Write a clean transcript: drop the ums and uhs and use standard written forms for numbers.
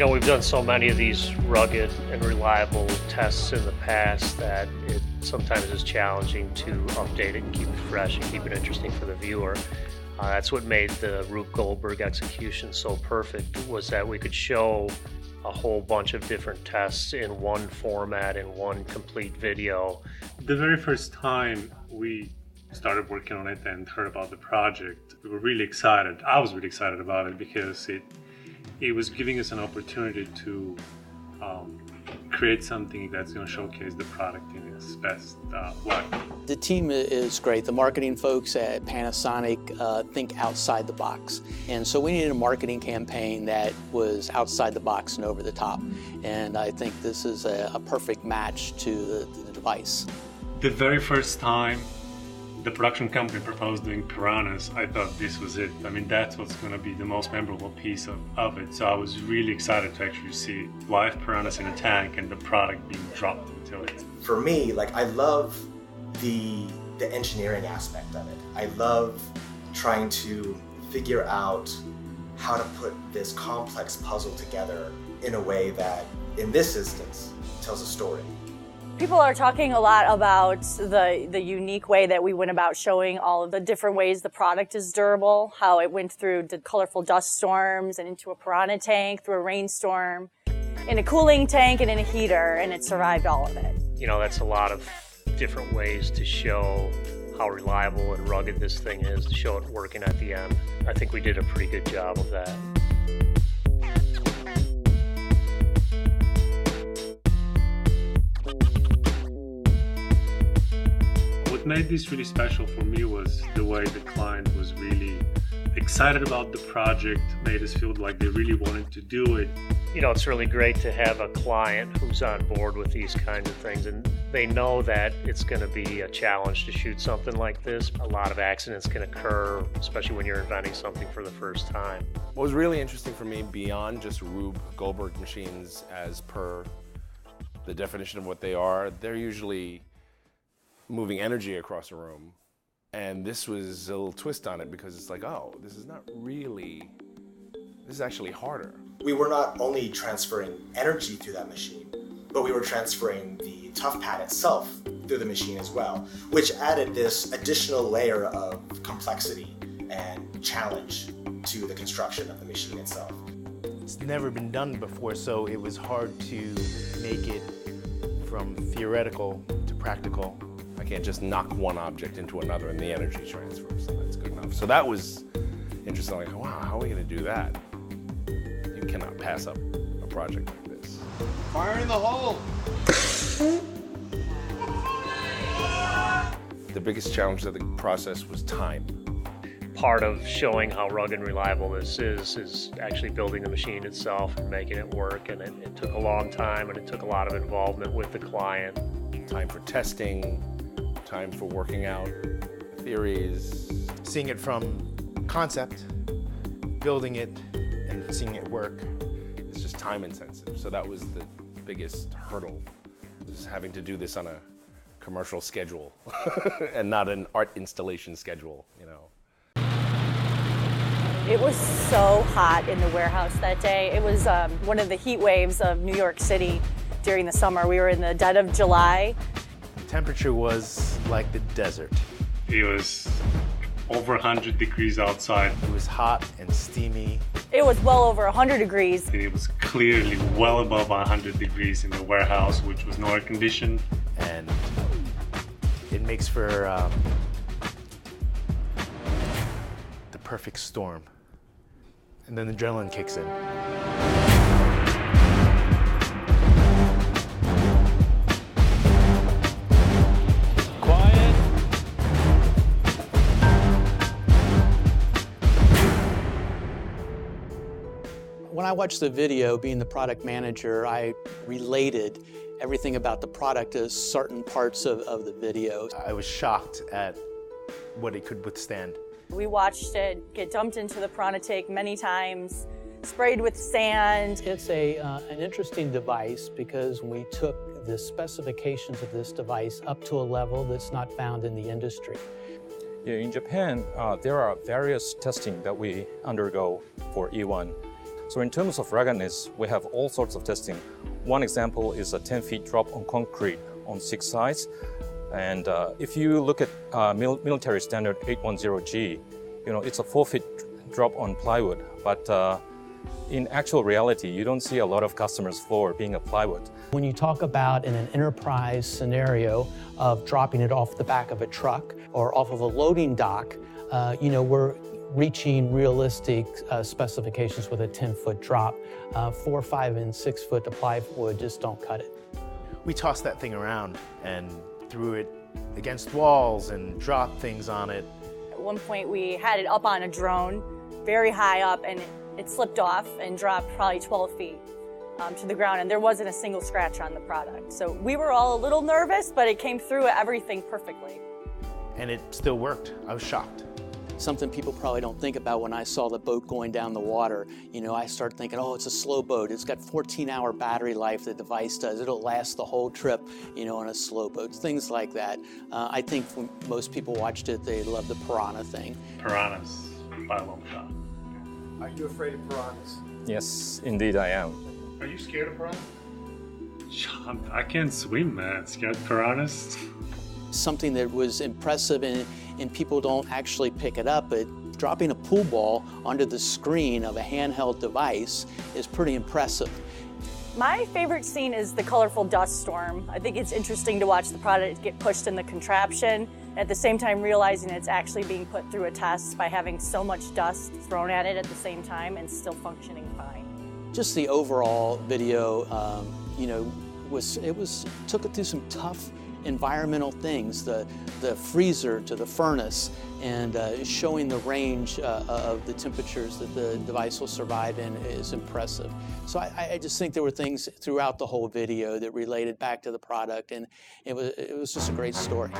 You know, we've done so many of these rugged and reliable tests in the past that it sometimes is challenging to update it and keep it fresh and keep it interesting for the viewer. That's what made the Rube Goldberg execution so perfect, was that we could show a whole bunch of different tests in one format, in one complete video. The very first time we started working on it and heard about the project, we were really excited. I was really excited about it because it was giving us an opportunity to create something that's going to showcase the product in its best way. The team is great. The marketing folks at Panasonic think outside the box. And so we needed a marketing campaign that was outside the box and over the top. And I think this is a perfect match to the device. The very first time the production company proposed doing piranhas, I thought this was it. I mean, that's what's going to be the most memorable piece of it. So I was really excited to actually see live piranhas in a tank and the product being dropped into it. For me, I love the engineering aspect of it. I love trying to figure out how to put this complex puzzle together in a way that, in this instance, tells a story. People are talking a lot about the unique way that we went about showing all of the different ways the product is durable, how it went through the colorful dust storms and into a piranha tank, through a rainstorm, in a cooling tank and in a heater, and it survived all of it. You know, that's a lot of different ways to show how reliable and rugged this thing is, to show it working at the end. I think we did a pretty good job of that. What made this really special for me was the way the client was really excited about the project, made us feel like they really wanted to do it. You know, it's really great to have a client who's on board with these kinds of things, and they know that it's going to be a challenge to shoot something like this. A lot of accidents can occur, especially when you're inventing something for the first time. What was really interesting for me, beyond just Rube Goldberg machines as per the definition of what they are, they're usually moving energy across a room. And this was a little twist on it, because it's like, oh, this is actually harder. We were not only transferring energy through that machine, but we were transferring the Toughpad itself through the machine as well, which added this additional layer of complexity and challenge to the construction of the machine itself. It's never been done before, so it was hard to make it from theoretical to practical. I can't just knock one object into another and the energy transfers, so that's good enough. So that was interesting, like, wow, how are we gonna do that? You cannot pass up a project like this. Fire in the hole! The biggest challenge of the process was time. Part of showing how rugged and reliable this is actually building the machine itself and making it work, and it took a long time, and it took a lot of involvement with the client. Time for testing, time for working out theories. Seeing it from concept, building it, and seeing it work. It's just time intensive. So that was the biggest hurdle, was having to do this on a commercial schedule and not an art installation schedule, you know. It was so hot in the warehouse that day. It was one of the heat waves of New York City during the summer. We were in the dead of July. The temperature was like the desert. It was over 100 degrees outside. It was hot and steamy. It was well over 100 degrees. It was clearly well above 100 degrees in the warehouse, which was not air conditioned. And it makes for the perfect storm. And then the adrenaline kicks in. When I watched the video, being the product manager, I related everything about the product to certain parts of the video. I was shocked at what it could withstand. We watched it get dumped into the piranha tank many times, sprayed with sand. It's an interesting device because we took the specifications of this device up to a level that's not found in the industry. Yeah, in Japan, there are various testing that we undergo for E1. So in terms of ruggedness, we have all sorts of testing. One example is a 10 feet drop on concrete on 6 sides. And if you look at military standard 810G, it's a 4 feet drop on plywood. But in actual reality, you don't see a lot of customers' floor being a plywood. When you talk about in an enterprise scenario of dropping it off the back of a truck or off of a loading dock, we're reaching realistic specifications with a 10-foot drop. 4, 5, and 6 foot to plywood just don't cut it. We tossed that thing around and threw it against walls and dropped things on it. At one point we had it up on a drone, very high up, and it slipped off and dropped probably 12 feet to the ground, and there wasn't a single scratch on the product. So we were all a little nervous, but it came through everything perfectly. And it still worked. I was shocked. Something people probably don't think about when I saw the boat going down the water. I started thinking, oh, it's a slow boat. It's got 14-hour battery life, the device does. It'll last the whole trip, on a slow boat, things like that. I think when most people watched it, they loved the piranha thing. Piranhas, by a long shot. Are you afraid of piranhas? Yes, indeed I am. Are you scared of piranhas? John, I can't swim, man. Scared of piranhas? Something that was impressive, and people don't actually pick it up, but dropping a pool ball onto the screen of a handheld device is pretty impressive. My favorite scene is the colorful dust storm. I think it's interesting to watch the product get pushed in the contraption, at the same time realizing it's actually being put through a test by having so much dust thrown at it at the same time and still functioning fine. Just the overall video, took it through some tough environmental things, the freezer to the furnace, and showing the range of the temperatures that the device will survive in is impressive. So I just think there were things throughout the whole video that related back to the product, and it was just a great story.